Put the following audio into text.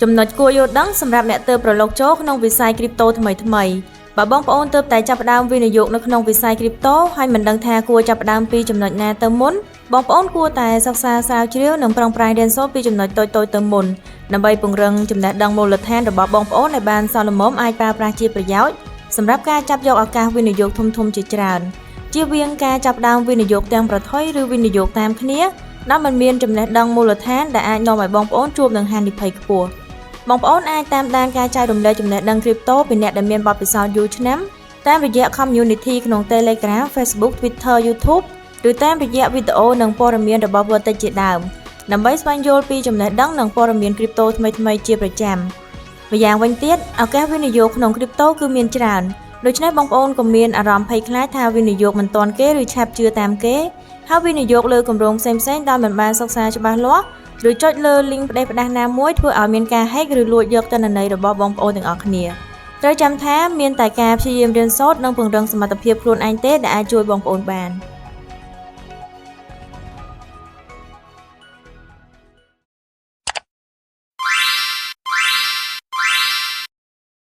ចំណុចគួរយល់ដឹងសម្រាប់អ្នកទើបប្រឡូកចូលក្នុងវិស័យគ្រីបតូថ្មីបើបងប្អូនទើបតែចាប់ផ្ដើមវិនិយោគនៅក្នុងវិស័យគ្រីបតូហើយមិនដឹងថាគួរចាប់ផ្ដើមពីចំណុចណាទៅមុនបងប្អូនគួរតែសិក្សាស្រាវជ្រាវនិងប្រឹងប្រែងរៀនសូត្រពីចំណុចតូចៗទៅមុនដើម្បីពង្រឹងចំណេះដឹងមូលដ្ឋានរបស់បងប្អូនឲ្យបានសមល្មមអាចប្រើប្រាស់ជាប្រយោជន៍សម្រាប់ការចាប់យកឱកាសវិនិយោគធំៗជាច្រើនជៀសវាងការចាប់ផ្ដើមវិនិយោគទាំងប្រថុយឬវិនិយោគតាមគ្នាដែលមិនមានចំណេះដឹងមូលដ្ឋានដែលអាចនាំឲ្យបងប្អូនជួបនឹងហានិភ័យខ្ពស់បងប្អូនអាចតាមដានការចែករំលែកចំណេះដឹងគ្រីបតូពីអ្នកដែលមានបទពិសោធន៍យូរឆ្នាំតាមរយៈ Community ក្នុង Telegram, Facebook, Twitter, YouTube ឬតាមរយៈវីដេអូនិងព័ត៌មានរបស់ Vertex ជាដើមដើម្បីស្វែងយល់ពីចំណេះដឹងនិងព័ត៌មានគ្រីបតូថ្មីៗជាប្រចាំម្យ៉ាងវិញទៀតឱកាសវិនិយោគក្នុងគ្រីបតូគឺមានច្រើនដូច្នេះបងប្អូនកុំមានអារម្មណ៍ភ័យខ្លាចថាវិនិយោគមិនទាន់គេឬឆាប់ជឿតាមគេហើយវិនិយោគលើគម្រោងផ្សេងៗដោយមិនបានសិក្សាច្បាស់លាស់ឬចុចលើ link ផ្ដេសផ្ដាសណាមួយធ្វើឲ្យមានការ hack ឬលួចយកទិន្នន័យរបស់បងប្អូនទាំងអស់គ្នាត្រូវចាំថាមានតែការព្យាយាមរៀនសូត្រនិងពង្រឹងសមត្ថភាពខ្លួនឯងទេដែលអាចជួយបងប្អូនបាន